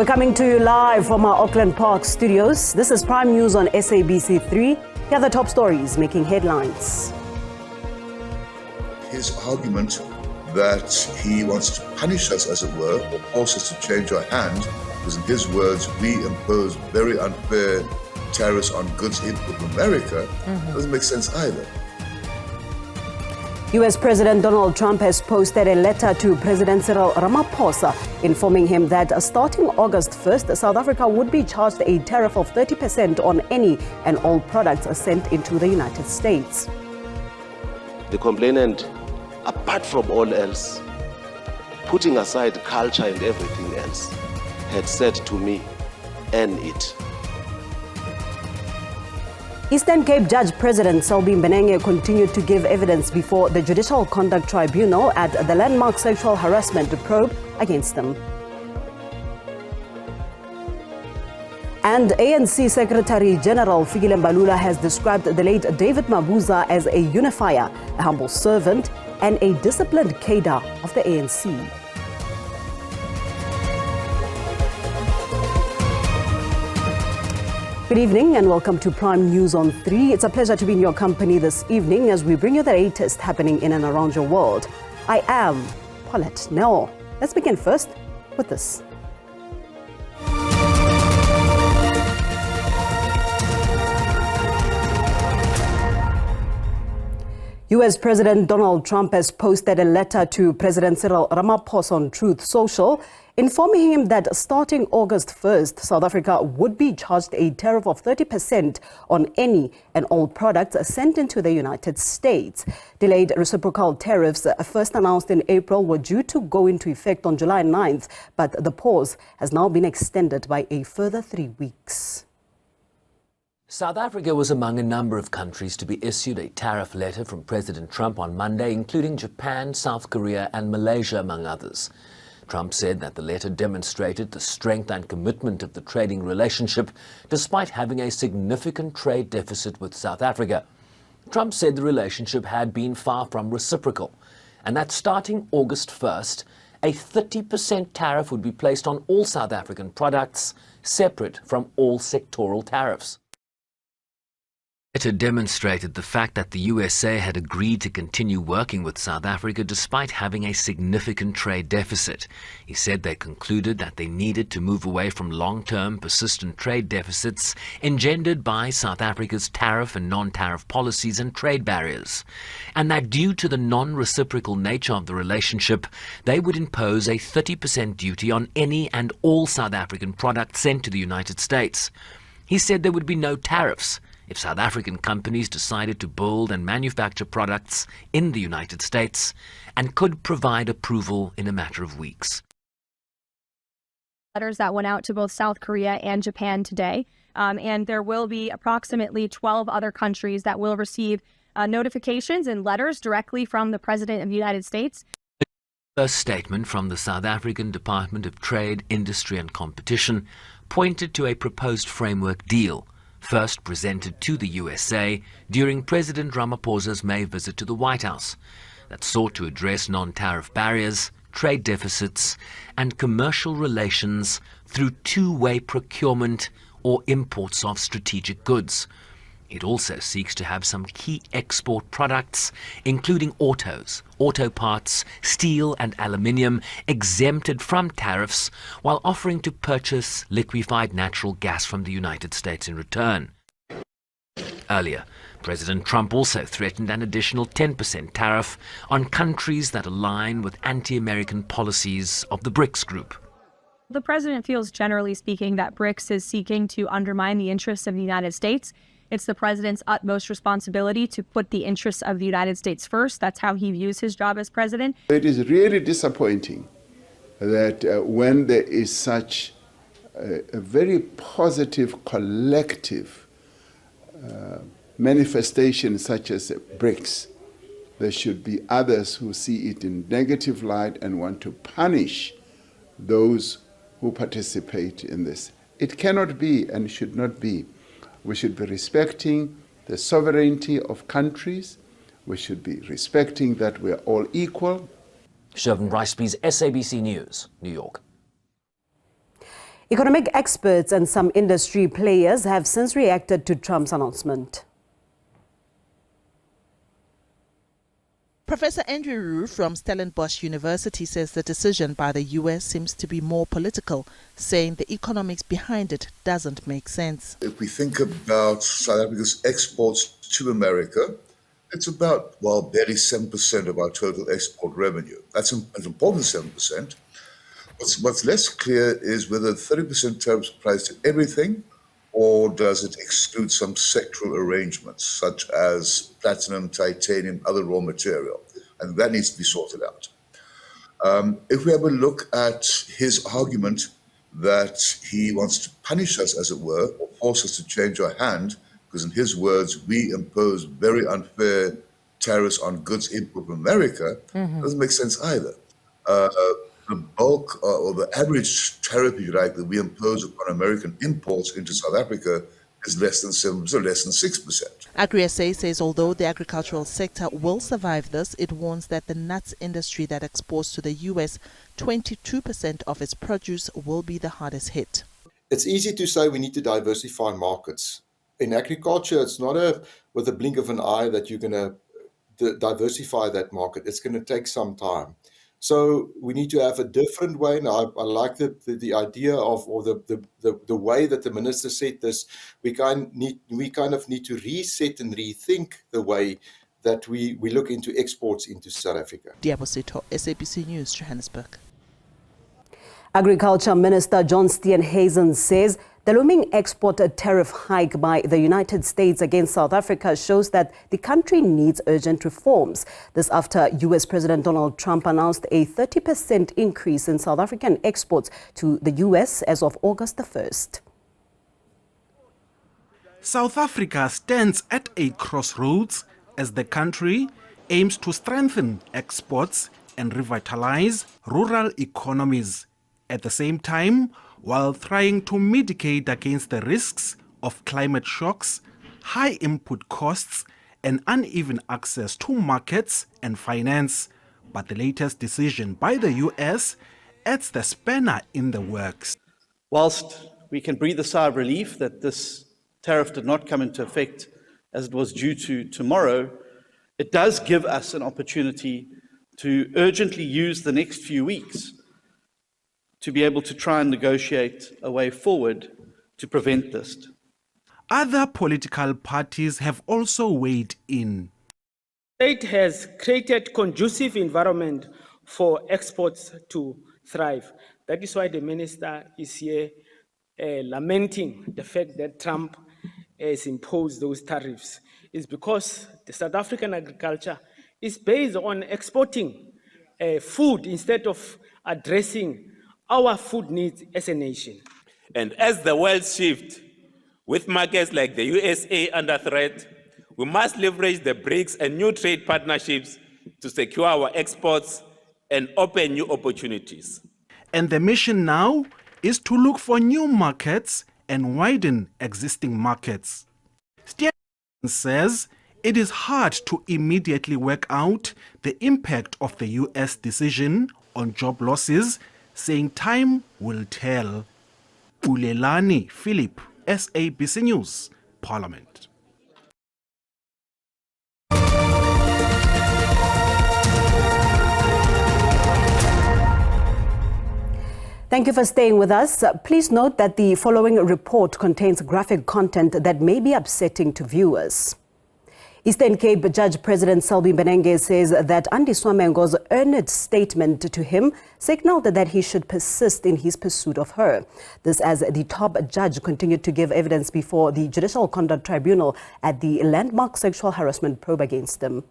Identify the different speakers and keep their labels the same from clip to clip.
Speaker 1: We're coming to you live from our Auckland Park studios. This is Prime News on SABC 3. Here are the top stories making headlines.
Speaker 2: His argument that he wants to punish us, as it were, or force us to change our hand, because in his words, we impose very unfair tariffs on goods imported from America, doesn't make sense either.
Speaker 1: US President Donald Trump has posted a letter to President Cyril Ramaphosa informing him that starting August 1st, South Africa would be charged a tariff of 30% on any and all products sent into the United States.
Speaker 3: The complainant, apart from all else, putting aside culture and everything else, had said to me, "Earn it."
Speaker 1: Eastern Cape Judge President Selby Ben continued to give evidence before the Judicial Conduct Tribunal at the landmark sexual harassment probe against them. And ANC Secretary General Figim Balula has described the late David Mabuza as a unifier, a humble servant, and a disciplined cadre of the ANC. Good evening and welcome to Prime News on 3. It's a pleasure to be in your company this evening as we bring you the latest happening in and around your world. I am Paulette. Now, let's begin first with this. US President Donald Trump has posted a letter to President Cyril Ramaphosa on Truth Social, informing him that starting August 1st, South Africa would be charged a tariff of 30% on any and all products sent into the United States. Delayed reciprocal tariffs, first announced in April, were due to go into effect on July 9th, but the pause has now been extended by a further 3 weeks.
Speaker 4: South Africa was among a number of countries to be issued a tariff letter from President Trump on Monday, including Japan, South Korea and Malaysia, among others. Trump said that the letter demonstrated the strength and commitment of the trading relationship, despite having a significant trade deficit with South Africa. Trump said the relationship had been far from reciprocal, and that starting August 1st, a 30% tariff would be placed on all South African products, separate from all sectoral tariffs. It had demonstrated the fact that the USA had agreed to continue working with South Africa despite having a significant trade deficit. He said they concluded that they needed to move away from long-term, persistent trade deficits engendered by South Africa's tariff and non-tariff policies and trade barriers, and that due to the non-reciprocal nature of the relationship, they would impose a 30% duty on any and all South African products sent to the United States. He said there would be no tariffs if South African companies decided to build and manufacture products in the United States and could provide approval in a matter of weeks.
Speaker 5: Letters that went out to both South Korea and Japan today, and there will be approximately 12 other countries that will receive notifications and letters directly from the President of the United States.
Speaker 4: A statement from the South African Department of Trade, Industry and Competition pointed to a proposed framework deal first presented to the USA during President Ramaphosa's May visit to the White House, that sought to address non-tariff barriers, trade deficits, and commercial relations through two-way procurement or imports of strategic goods. It also seeks to have some key export products, including autos, auto parts, steel and aluminium, exempted from tariffs, while offering to purchase liquefied natural gas from the United States in return. Earlier, President Trump also threatened an additional 10% tariff on countries that align with anti-American policies of the BRICS group.
Speaker 5: The president feels, generally speaking, that BRICS is seeking to undermine the interests of the United States. It's the president's utmost responsibility to put the interests of the United States first. That's how he views his job as president.
Speaker 6: It is really disappointing that when there is such a very positive collective manifestation such as BRICS, there should be others who see it in negative light and want to punish those who participate in this. It cannot be and should not be. We should be respecting the sovereignty of countries. We should be respecting that we're all equal.
Speaker 4: Shervin Riceby's SABC News, New York.
Speaker 1: Economic experts and some industry players have since reacted to Trump's announcement.
Speaker 7: Professor Andrew Rue from Stellenbosch University says the decision by the US seems to be more political, saying the economics behind it doesn't make sense.
Speaker 2: If we think about South Africa's exports to America, it's about, barely 7% of our total export revenue. That's an important 7%. What's less clear is whether 30% tariffs applies to everything, or does it exclude some sectoral arrangements, such as platinum, titanium, other raw material? And that needs to be sorted out. If we have a look at his argument that he wants to punish us, as it were, or force us to change our hand, because in his words, we impose very unfair tariffs on goods imported from America, doesn't make sense either. The bulk or the average tariff, if you like, that we impose upon American imports into South Africa is less than 7%, so less than 6%.
Speaker 7: Agri-SA says although the agricultural sector will survive this, it warns that the nuts industry that exports to the US, 22% of its produce will be the hardest hit.
Speaker 8: It's easy to say we need to diversify markets. In agriculture, it's not with a blink of an eye that you're going to diversify that market. It's going to take some time. So we need to have a different way. Now, I like the idea of, or the way that the minister said this. We kind of need to reset and rethink the way that we look into exports into South Africa.
Speaker 7: Diabosito, SABC News, Johannesburg.
Speaker 1: Agriculture Minister John Steenhuisen says the looming export tariff hike by the United States against South Africa shows that the country needs urgent reforms. This after US President Donald Trump announced a 30% increase in South African exports to the US as of August the 1st.
Speaker 9: South Africa stands at a crossroads as the country aims to strengthen exports and revitalize rural economies. At the same time, while trying to mitigate against the risks of climate shocks, high input costs, and uneven access to markets and finance. But the latest decision by the US adds the spanner in the works.
Speaker 10: Whilst we can breathe a sigh of relief that this tariff did not come into effect as it was due to tomorrow, it does give us an opportunity to urgently use the next few weeks to be able to try and negotiate a way forward to prevent this.
Speaker 9: Other political parties have also weighed in.
Speaker 11: It has created conducive environment for exports to thrive. That is why the minister is here lamenting the fact that Trump has imposed those tariffs. It's because the South African agriculture is based on exporting food instead of addressing our food needs as a nation.
Speaker 12: And as the world shifts, with markets like the USA under threat, we must leverage the BRICS and new trade partnerships to secure our exports and open new opportunities.
Speaker 9: And the mission now is to look for new markets and widen existing markets. Steenhuisen says it is hard to immediately work out the impact of the US decision on job losses, saying time will tell. Ulelani Philip, SABC News, Parliament.
Speaker 1: Thank you for staying with us. Please note that the following report contains graphic content that may be upsetting to viewers. Eastern Cape Judge President Selby Ben says that Andy Swamengo's earnest statement to him signaled that he should persist in his pursuit of her. This as the top judge continued to give evidence before the Judicial Conduct Tribunal at the landmark sexual harassment probe against him.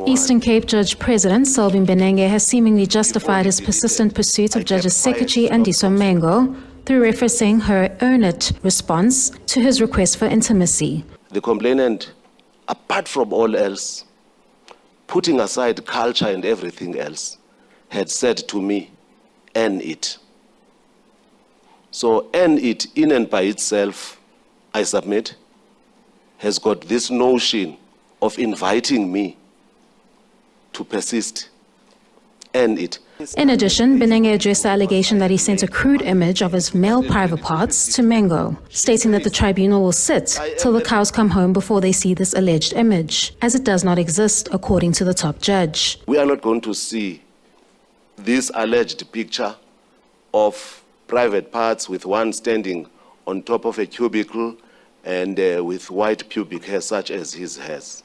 Speaker 13: Eastern Cape Judge President Selby Ben has seemingly justified his persistent pursuit of Judge's secretary Andy Swamengo through referencing her earnest response to his request for intimacy.
Speaker 3: The complainant, apart from all else, putting aside culture and everything else, had said to me, earn it. So earn it in and by itself, I submit, has got this notion of inviting me to persist earn it.
Speaker 13: In addition, Benenge addressed the allegation that he sent a crude image of his male private parts to Mengo, stating that the tribunal will sit till the cows come home before they see this alleged image, as it does not exist, according to the top judge.
Speaker 3: We are not going to see this alleged picture of private parts with one standing on top of a cubicle and with white pubic hair such as his has.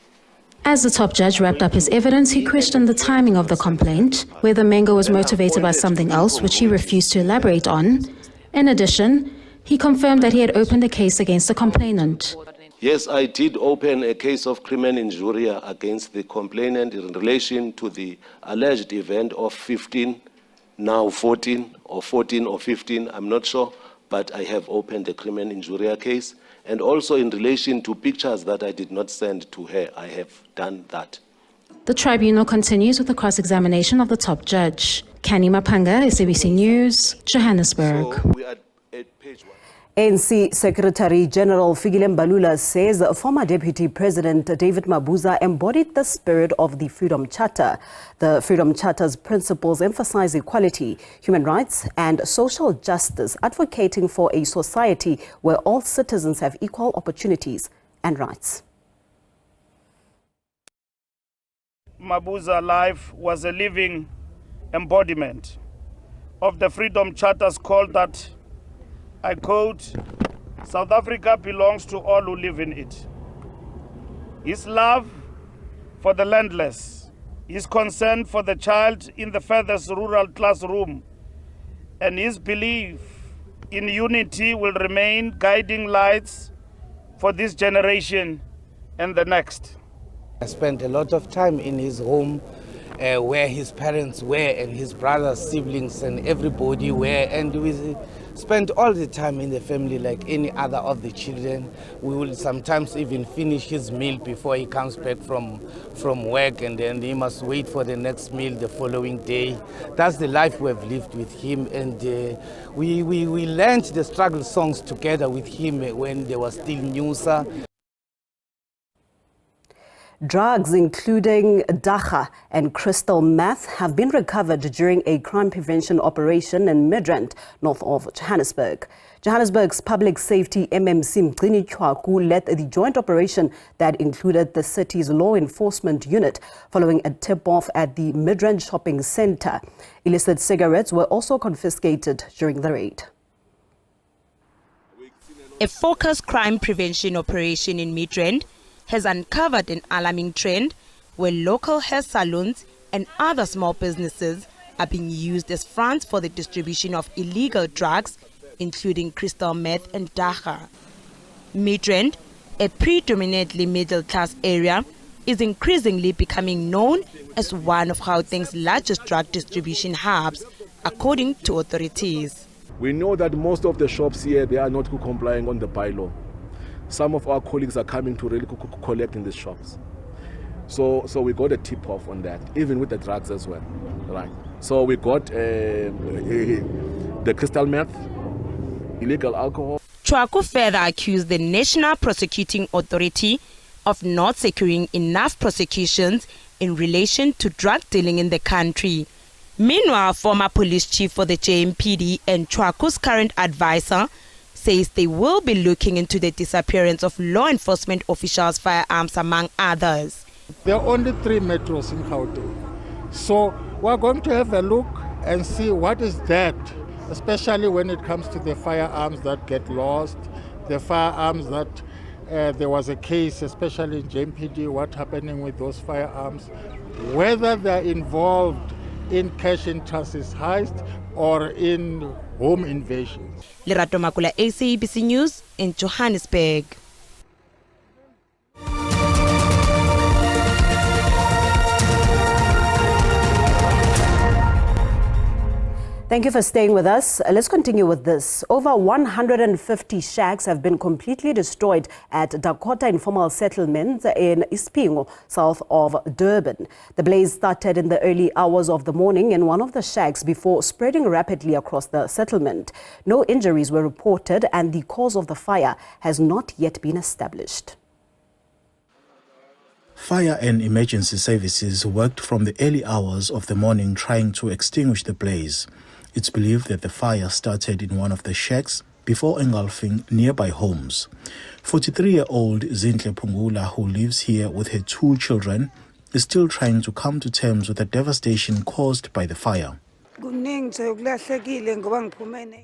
Speaker 13: As the top judge wrapped up his evidence, he questioned the timing of the complaint, whether Mengo was motivated by something else, which he refused to elaborate on. In addition, he confirmed that he had opened a case against the complainant.
Speaker 3: Yes, I did open a case of crimen injuria against the complainant in relation to the alleged event of 15, now 14 or 15, I'm not sure, but I have opened a crimen injuria case. And also in relation to pictures that I did not send to her, I have done that.
Speaker 13: The tribunal continues with the cross-examination of the top judge. Kani Mapanga, SABC News, Johannesburg.
Speaker 3: So we are at page 1.
Speaker 1: ANC Secretary General Figim Balula says former Deputy President David Mabuza embodied the spirit of the Freedom Charter. The Freedom Charter's principles emphasize equality, human rights and social justice, advocating for a society where all citizens have equal opportunities and rights.
Speaker 14: Mabuza's life was a living embodiment of the Freedom Charter's call that, I quote, "South Africa belongs to all who live in it." His love for the landless, his concern for the child in the furthest rural classroom, and his belief in unity will remain guiding lights for this generation and the next.
Speaker 15: I spent a lot of time in his home where his parents were and his brothers, siblings and everybody were, and we spent all the time in the family like any other of the children. We will sometimes even finish his meal before he comes back from work, and then he must wait for the next meal the following day. That's the life we have lived with him, and we learned the struggle songs together with him when there was still Nyusa.
Speaker 1: Drugs including dacha and crystal meth have been recovered during a crime prevention operation in Midrand, north of Johannesburg. Johannesburg's Public Safety MMC Mgcini Chwaku led the joint operation that included the city's law enforcement unit following a tip-off at the Midrand shopping center. Illicit cigarettes were also confiscated during the raid.
Speaker 16: A focused crime prevention operation in Midrand has uncovered an alarming trend where local hair salons and other small businesses are being used as fronts for the distribution of illegal drugs, including crystal meth and dacha. Midrand, a predominantly middle-class area, is increasingly becoming known as one of Gauteng's largest drug distribution hubs, according to authorities.
Speaker 17: We know that most of the shops here, they are not complying on the bylaw. Some of our colleagues are coming to really collect in these shops. So we got a tip-off on that, even with the drugs as well, right? So we got the crystal meth, illegal alcohol.
Speaker 16: Chwaku further accused the National Prosecuting Authority of not securing enough prosecutions in relation to drug dealing in the country. Meanwhile, former police chief for the JMPD and Chwaku's current advisor says they will be looking into the disappearance of law enforcement officials' firearms, among others.
Speaker 18: There are only 3 metros in Gauteng. So we're going to have a look and see what is that, especially when it comes to the firearms that get lost, the firearms that there was a case, especially in JMPD, what's happening with those firearms, whether they're involved in cash in transit heist or in home invasions.
Speaker 16: Lerato Makula, SABC News in Johannesburg.
Speaker 1: Thank you for staying with us. Let's continue with this. Over 150 shacks have been completely destroyed at Dakota Informal Settlement in Ispingo, south of Durban. The blaze started in the early hours of the morning in one of the shacks before spreading rapidly across the settlement. No injuries were reported and the cause of the fire has not yet been established.
Speaker 19: Fire and emergency services worked from the early hours of the morning trying to extinguish the blaze. It's believed that the fire started in one of the shacks before engulfing nearby homes. 43-year-old Zintle Pungula, who lives here with her 2 children, is still trying to come to terms with the devastation caused by the fire.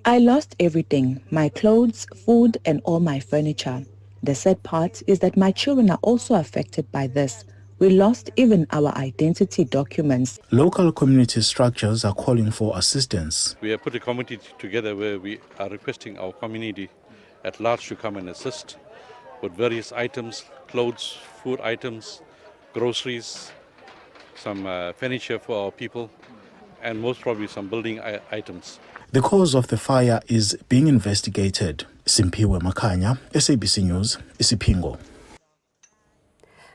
Speaker 20: I lost everything, my clothes, food and all my furniture. The sad part is that my children are also affected by this. We lost even our identity documents.
Speaker 19: Local community structures are calling for assistance.
Speaker 21: We have put a committee together where we are requesting our community at large to come and assist with various items, clothes, food items, groceries, some furniture for our people, and most probably some building items.
Speaker 19: The cause of the fire is being investigated. Simpiwe Makanya, SABC News, Isipingo.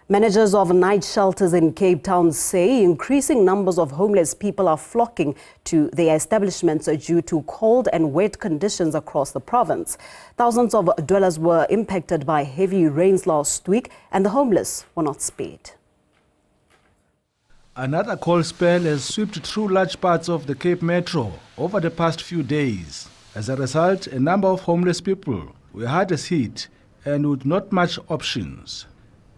Speaker 1: Managers of night shelters in Cape Town say increasing numbers of homeless people are flocking to their establishments due to cold and wet conditions across the province. Thousands of dwellers were impacted by heavy rains last week, and the homeless were not spared.
Speaker 22: Another cold spell has swept through large parts of the Cape Metro over the past few days. As a result, a number of homeless people were hardest hit and with not much options.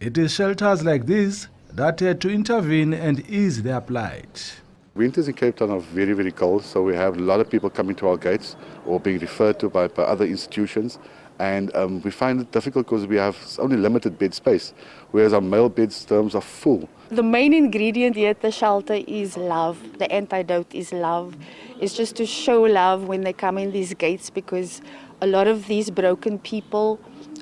Speaker 22: It is shelters like these that had to intervene and ease their plight.
Speaker 23: Winters in Cape Town are very, very cold, so we have a lot of people coming to our gates or being referred to by other institutions. And we find it difficult because we have only limited bed space, whereas our male beds terms are full.
Speaker 24: The main ingredient here at the shelter is love. The antidote is love. It's just to show love when they come in these gates, because a lot of these broken people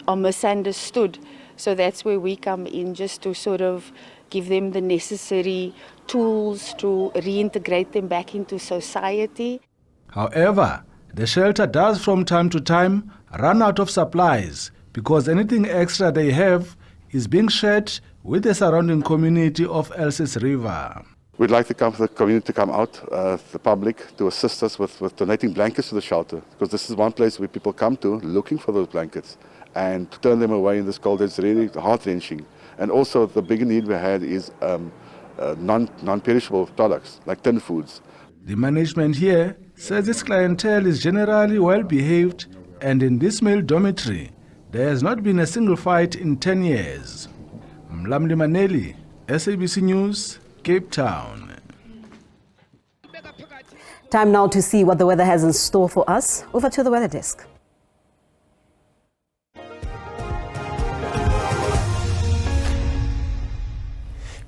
Speaker 24: are misunderstood. So that's where we come in, just to sort of give them the necessary tools to reintegrate them back into society.
Speaker 22: However, the shelter does from time to time run out of supplies because anything extra they have is being shared with the surrounding community of Elsis River.
Speaker 23: We'd like the community to come out, the public, to assist us with donating blankets to the shelter, because this is one place where people come to looking for those blankets, and to turn them away in this cold, it's really heart-wrenching. And also the big need we had is non-perishable products like tin foods.
Speaker 22: The management here says its clientele is generally well behaved, and in this male dormitory there has not been a single fight in 10 years. Mlamli Maneli, SABC News, Cape Town.
Speaker 1: Time now to see what the weather has in store for us. Over to the weather desk.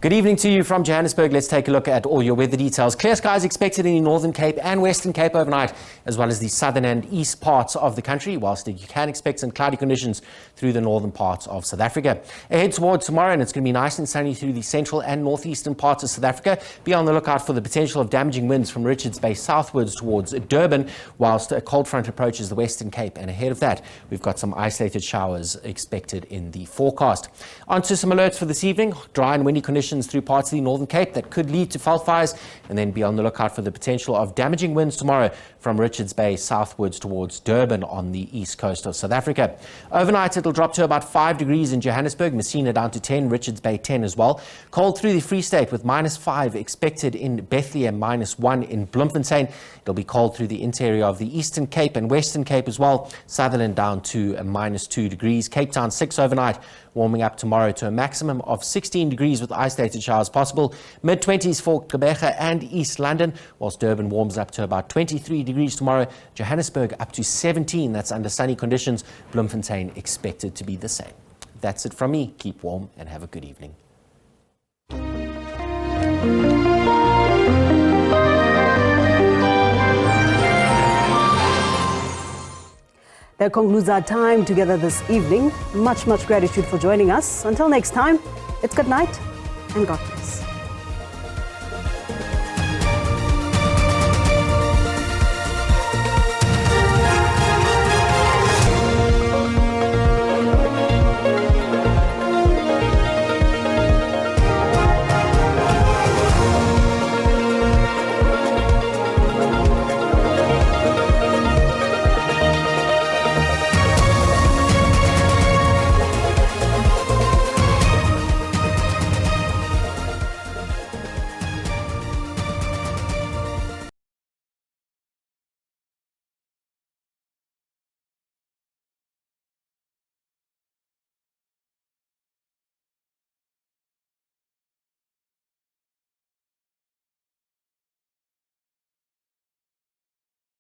Speaker 25: Good evening to you from Johannesburg. Let's take a look at all your weather details. Clear skies expected in the Northern Cape and Western Cape overnight, as well as the southern and east parts of the country, whilst you can expect some cloudy conditions through the northern parts of South Africa. Ahead towards tomorrow, and it's going to be nice and sunny through the central and northeastern parts of South Africa. Be on the lookout for the potential of damaging winds from Richards Bay southwards towards Durban, whilst a cold front approaches the Western Cape. And ahead of that, we've got some isolated showers expected in the forecast. On to some alerts for this evening. Dry and windy conditions through parts of the Northern Cape that could lead to fault fires, and then be on the lookout for the potential of damaging winds tomorrow from Richards Bay southwards towards Durban on the east coast of South Africa. Overnight, it'll drop to about 5 degrees in Johannesburg, Messina down to 10, Richards Bay 10 as well. Cold through the Free State with -5 expected in Bethlehem, -1 in Bloemfontein. It'll be cold through the interior of the Eastern Cape and Western Cape as well. Sutherland down to -2 degrees. Cape Town 6 overnight, warming up tomorrow to a maximum of 16 degrees with isolated showers possible. Mid-20s for Gqeberha and East London, whilst Durban warms up to about 23 degrees tomorrow. Johannesburg up to 17, that's under sunny conditions. Bloemfontein expected to be the same. That's it from me. Keep warm and have a good evening.
Speaker 1: That concludes our time together this evening. Much gratitude for joining us. Until next time, it's good night and God bless.